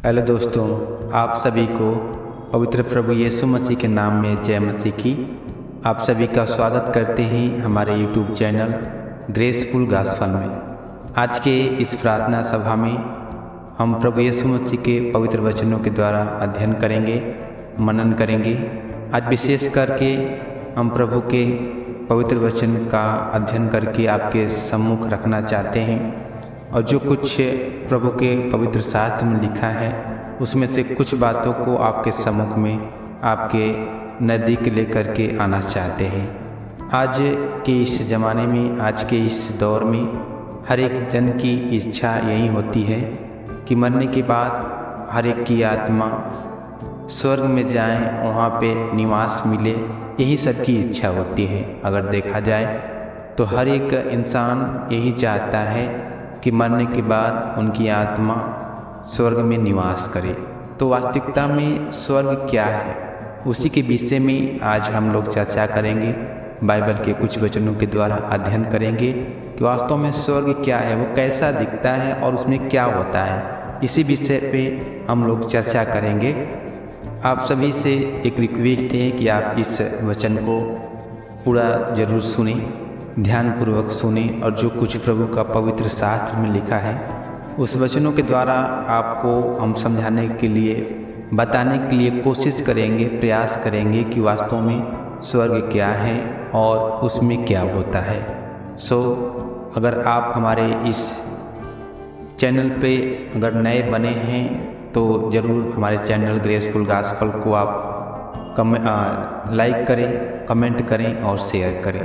Hello दोस्तों, आप सभी को पवित्र प्रभु यीशु मसीह के नाम में जय मसीह की। आप सभी का स्वागत करते हैं हमारे यूट्यूब चैनल ग्रेसफुल गॉस्पेल में। आज के इस प्रार्थना सभा में हम प्रभु यीशु मसीह के पवित्र वचनों के द्वारा अध्ययन करेंगे, मनन करेंगे। आज विशेष करके हम प्रभु के पवित्र वचन का अध्ययन करके आपके सम्मुख रखना चाहते हैं, और जो कुछ प्रभु के पवित्र शास्त्र में लिखा है उसमें से कुछ बातों को आपके सम्मुख में, आपके नज़दीक लेकर के आना चाहते हैं। आज के इस ज़माने में, आज के इस दौर में हर एक जन की इच्छा यही होती है कि मरने के बाद हर एक की आत्मा स्वर्ग में जाए, वहाँ पे निवास मिले, यही सबकी इच्छा होती है। अगर देखा जाए तो हर एक इंसान यही चाहता है कि मरने के बाद उनकी आत्मा स्वर्ग में निवास करे। तो वास्तविकता में स्वर्ग क्या है, उसी के विषय में आज हम लोग चर्चा करेंगे। बाइबल के कुछ वचनों के द्वारा अध्ययन करेंगे कि वास्तव में स्वर्ग क्या है, वो कैसा दिखता है और उसमें क्या होता है। इसी विषय पे हम लोग चर्चा करेंगे। आप सभी से एक रिक्वेस्ट है कि आप इस वचन को पूरा ज़रूर सुने, ध्यानपूर्वक सुने, और जो कुछ प्रभु का पवित्र शास्त्र में लिखा है उस वचनों के द्वारा आपको हम समझाने के लिए, बताने के लिए कोशिश करेंगे, प्रयास करेंगे कि वास्तव में स्वर्ग क्या है और उसमें क्या होता है। अगर आप हमारे इस चैनल पे अगर नए बने हैं तो ज़रूर हमारे चैनल ग्रेसफुल गॉस्पेल को आप लाइक करें, कमेंट करें और शेयर करें।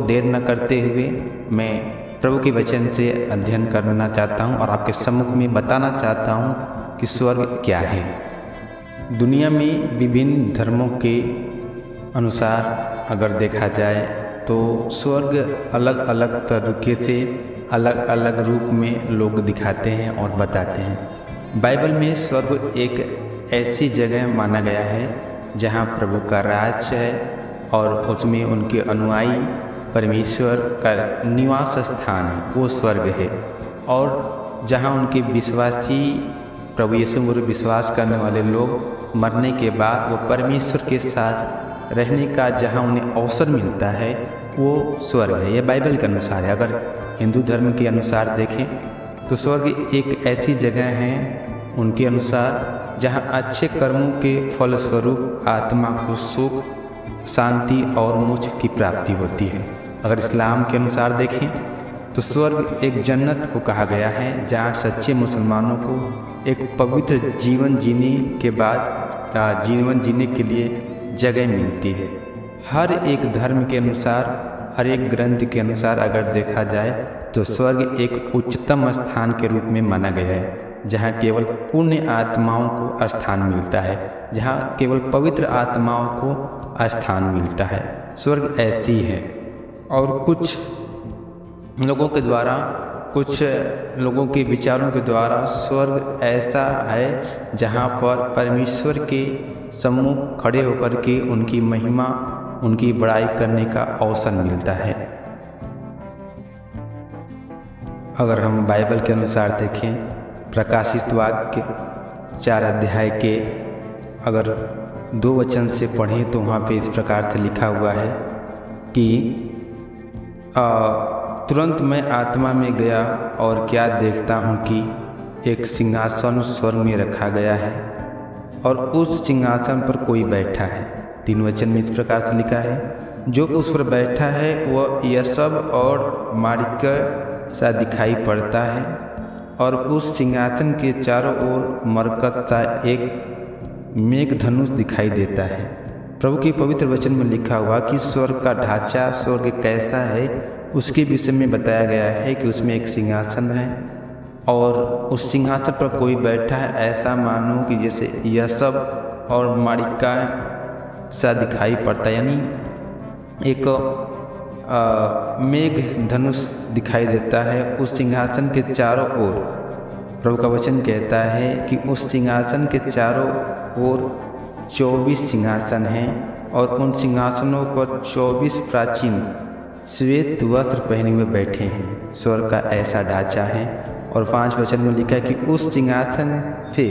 देर न करते हुए मैं प्रभु के वचन से अध्ययन करना चाहता हूं और आपके सम्मुख में बताना चाहता हूं कि स्वर्ग क्या है। दुनिया में विभिन्न धर्मों के अनुसार अगर देखा जाए तो स्वर्ग अलग अलग तरीके से, अलग अलग रूप में लोग दिखाते हैं और बताते हैं। बाइबल में स्वर्ग एक ऐसी जगह माना गया है जहां प्रभु का राज है और उसमें उनके अनुयायी परमेश्वर का निवास स्थान है, वो स्वर्ग है। और जहां उनके विश्वासी, प्रभु यीशु पर विश्वास करने वाले लोग मरने के बाद वो परमेश्वर के साथ रहने का जहां उन्हें अवसर मिलता है, वो स्वर्ग है। ये बाइबल के अनुसार है। अगर हिंदू धर्म के अनुसार देखें तो स्वर्ग एक ऐसी जगह है उनके अनुसार जहां अच्छे कर्मों के फलस्वरूप आत्मा को सुख, शांति और मोक्ष की प्राप्ति होती है। अगर इस्लाम के अनुसार देखें तो स्वर्ग एक जन्नत को कहा गया है जहां सच्चे मुसलमानों को एक पवित्र जीवन जीने के बाद जीवन जीने के लिए जगह मिलती है। हर एक धर्म के अनुसार, हर एक ग्रंथ के अनुसार अगर देखा जाए तो स्वर्ग एक उच्चतम स्थान के रूप में माना गया है जहाँ केवल पुण्य आत्माओं को स्थान मिलता है, जहाँ केवल पवित्र आत्माओं को स्थान मिलता है। स्वर्ग ऐसी है। और कुछ लोगों के द्वारा, कुछ लोगों के विचारों के द्वारा स्वर्ग ऐसा है जहाँ पर परमेश्वर के सम्मुख खड़े होकर के उनकी महिमा, उनकी बड़ाई करने का अवसर मिलता है। अगर हम बाइबल के अनुसार देखें, प्रकाशित वाक्य 4 अध्याय के अगर 2 वचन से पढ़ें तो वहाँ पे इस प्रकार से लिखा हुआ है कि तुरंत मैं आत्मा में गया और क्या देखता हूँ कि एक सिंहासन स्वर्ग में रखा गया है और उस सिंहासन पर कोई बैठा है। 3 वचन में इस प्रकार से लिखा है, जो उस पर बैठा है वह यशब और माणिक्य सा दिखाई पड़ता है और उस सिंहासन के चारों ओर मरकत सा एक मेघधनुष दिखाई देता है। प्रभु के पवित्र वचन में लिखा हुआ कि स्वर्ग का ढांचा, स्वर्ग कैसा है, उसके विषय में बताया गया है कि उसमें एक सिंहासन है और उस सिंहासन पर कोई बैठा है, ऐसा मानो कि जैसे यशब और माणिक्य सा दिखाई पड़ता है, यानी एक मेघ धनुष दिखाई देता है उस सिंहासन के चारों ओर। प्रभु का वचन कहता है कि उस सिंहासन के चारों ओर 24 सिंहासन हैं और उन सिंहासनों पर 24 प्राचीन श्वेत वस्त्र पहने हुए बैठे हैं। स्वर्ग का ऐसा ढांचा है। और 5 वचन में लिखा है कि उस सिंहासन से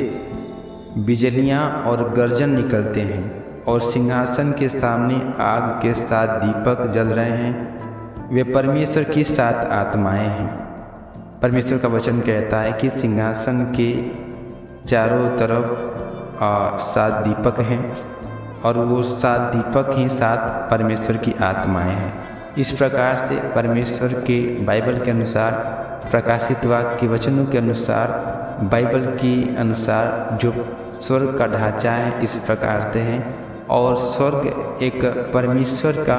बिजलियाँ और गर्जन निकलते हैं और सिंहासन के सामने आग के साथ दीपक जल रहे हैं। वे परमेश्वर की 7 आत्माएं हैं। परमेश्वर का वचन कहता है कि सिंहासन के चारों तरफ 7 दीपक हैं और वो 7 दीपक ही 7 परमेश्वर की आत्माएं हैं। इस प्रकार से परमेश्वर के बाइबल के अनुसार, प्रकाशित वाक्य के वचनों के अनुसार, बाइबल के अनुसार जो स्वर्ग का ढांचा है इस प्रकार से है। और स्वर्ग एक परमेश्वर का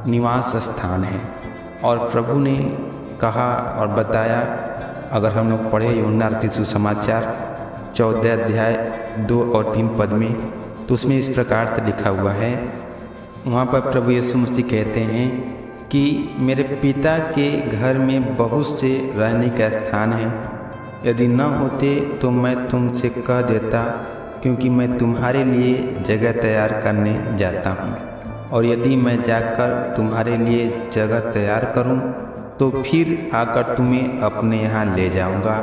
निवास स्थान है। और प्रभु ने कहा और बताया, अगर हम लोग पढ़े यूहन्ना रचित सुसमाचार 14 अध्याय 2 और 3 पद में, तो उसमें इस प्रकार से लिखा हुआ है। वहाँ पर प्रभु यीशु मसीह कहते हैं कि मेरे पिता के घर में बहुत से रहने का स्थान है। यदि न होते तो मैं तुमसे कह देता, क्योंकि मैं तुम्हारे लिए जगह तैयार करने जाता हूँ। और यदि मैं जाकर तुम्हारे लिए जगह तैयार करूँ तो फिर आकर तुम्हें अपने यहाँ ले जाऊँगा,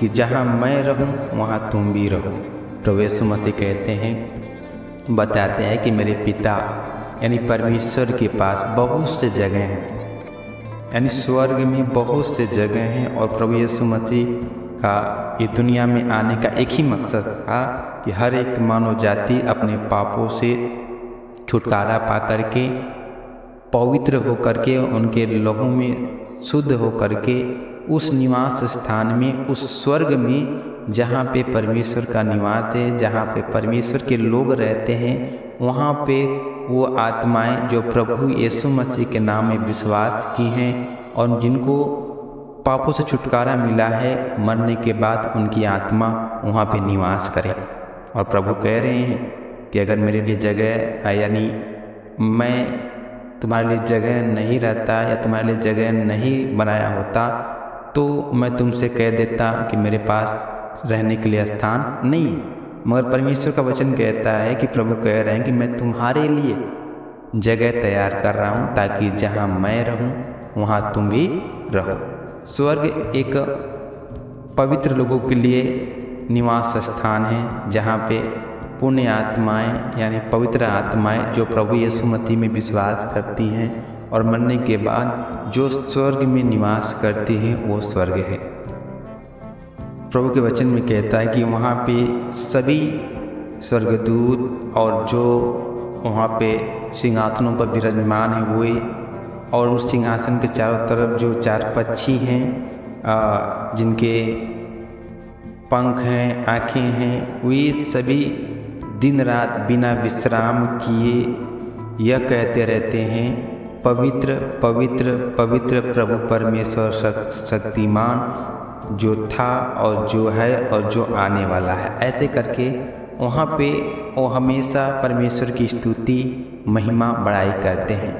कि जहाँ मैं रहूँ वहाँ तुम भी रहो। प्रभु यीशु मसीह कहते हैं, बताते हैं कि मेरे पिता यानी परमेश्वर के पास बहुत से जगह हैं, यानी स्वर्ग में बहुत से जगह हैं। और प्रभु यीशु मसीह का ये दुनिया में आने का एक ही मकसद था कि हर एक मानव जाति अपने पापों से छुटकारा पा करके, पवित्र होकर के, उनके लहू में शुद्ध होकर के उस निवास स्थान में, उस स्वर्ग में जहाँ पे परमेश्वर का निवास है, जहाँ पे परमेश्वर के लोग रहते हैं, वहाँ पे वो आत्माएं जो प्रभु यीशु मसीह के नाम में विश्वास की हैं और जिनको पापों से छुटकारा मिला है, मरने के बाद उनकी आत्मा वहाँ पे निवास करे। और प्रभु कह रहे हैं कि अगर मेरे लिए जगह, यानी मैं तुम्हारे लिए जगह नहीं रहता या तुम्हारे लिए जगह नहीं बनाया होता, तो मैं तुमसे कह देता कि मेरे पास रहने के लिए स्थान नहीं है। मगर परमेश्वर का वचन कहता है कि प्रभु कह रहे हैं कि मैं तुम्हारे लिए जगह तैयार कर रहा हूँ, ताकि जहाँ मैं रहूँ वहाँ तुम भी रहो। स्वर्ग एक पवित्र लोगों के लिए निवास स्थान है, जहाँ पे पुण्य आत्माएं यानी पवित्र आत्माएं जो प्रभु यीशु मसीह में विश्वास करती हैं और मरने के बाद जो स्वर्ग में निवास करती हैं, वो स्वर्ग है। प्रभु के वचन में कहता है कि वहाँ पे सभी स्वर्गदूत और जो वहाँ पे सिंहासनों पर विराजमान है हुए, और उस सिंहासन के चारों तरफ जो 4 पक्षी हैं, जिनके पंख हैं, आँखें हैं, वे सभी दिन रात बिना विश्राम किए यह कहते रहते हैं, पवित्र पवित्र पवित्र प्रभु परमेश्वर शक्तिमान, जो था और जो है और जो आने वाला है। ऐसे करके वहाँ पे वो हमेशा परमेश्वर की स्तुति, महिमा, बड़ाई करते हैं।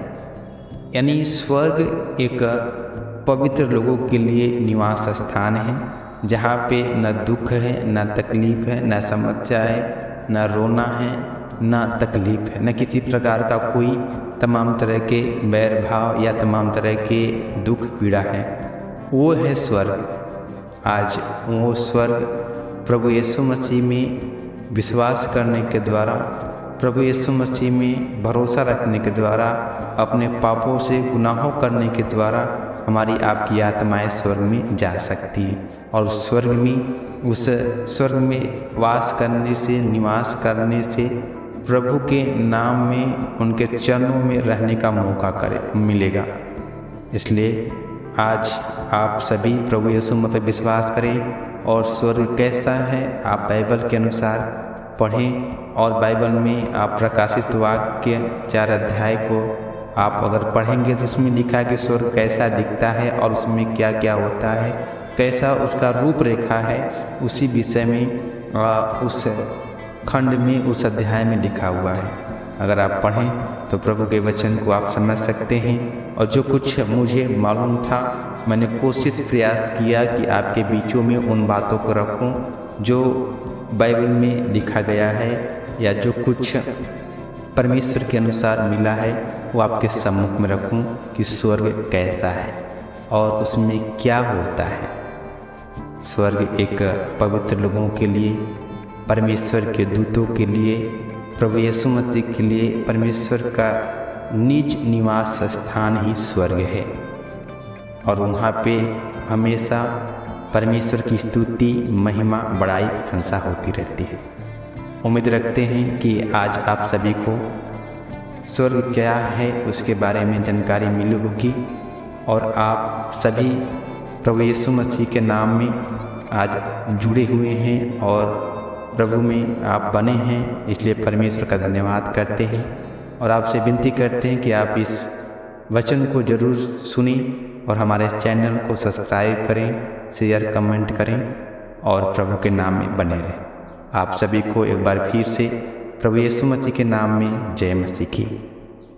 यानी स्वर्ग एक पवित्र लोगों के लिए निवास स्थान है, जहाँ पे न दुख है, न तकलीफ है, न समस्या है, न रोना है, न तकलीफ है, न किसी प्रकार का कोई तमाम तरह के बैर भाव या तमाम तरह के दुख पीड़ा है। वो है स्वर्ग। आज वो स्वर्ग प्रभु यीशु मसीह में विश्वास करने के द्वारा, प्रभु यीशु मसीह में भरोसा रखने के द्वारा, अपने पापों से गुनाहों करने के द्वारा हमारी आपकी आत्माएं स्वर्ग में जा सकती हैं। और स्वर्ग में, उस स्वर्ग में वास करने से, निवास करने से प्रभु के नाम में, उनके चरणों में रहने का मौका मिलेगा। इसलिए आज आप सभी प्रभु यीशु मसीह पर विश्वास करें और स्वर्ग कैसा है आप बाइबल के अनुसार पढ़ें। और बाइबल में आप प्रकाशित वाक्य 4 अध्याय को आप अगर पढ़ेंगे तो उसमें लिखा है कि स्वर्ग कैसा दिखता है और उसमें क्या क्या होता है, कैसा उसका रूपरेखा है, उसी विषय में उस खंड में, उस अध्याय में लिखा हुआ है। अगर आप पढ़ें तो प्रभु के वचन को आप समझ सकते हैं। और जो कुछ मुझे मालूम था, मैंने कोशिश प्रयास किया कि आपके बीचों में उन बातों को रखूं जो बाइबल में लिखा गया है, या जो कुछ परमेश्वर के अनुसार मिला है वो आपके सम्मुख में रखूं कि स्वर्ग कैसा है और उसमें क्या होता है। स्वर्ग एक पवित्र लोगों के लिए, परमेश्वर के दूतों के लिए, प्रभु यीशु मसीह के लिए परमेश्वर का निज निवास स्थान ही स्वर्ग है और वहाँ पे हमेशा परमेश्वर की स्तुति, महिमा, बड़ाई, प्रशंसा होती रहती है। उम्मीद रखते हैं कि आज आप सभी को स्वर्ग क्या है उसके बारे में जानकारी मिली होगी और आप सभी प्रभु यीशु मसीह के नाम में आज जुड़े हुए हैं और प्रभु में आप बने हैं, इसलिए परमेश्वर का धन्यवाद करते हैं और आपसे विनती करते हैं कि आप इस वचन को ज़रूर सुनें और हमारे चैनल को सब्सक्राइब करें, शेयर, कमेंट करें और प्रभु के नाम में बने रहें। आप सभी को एक बार फिर से प्रभु यीशु मसीह के नाम में जय मसीह की।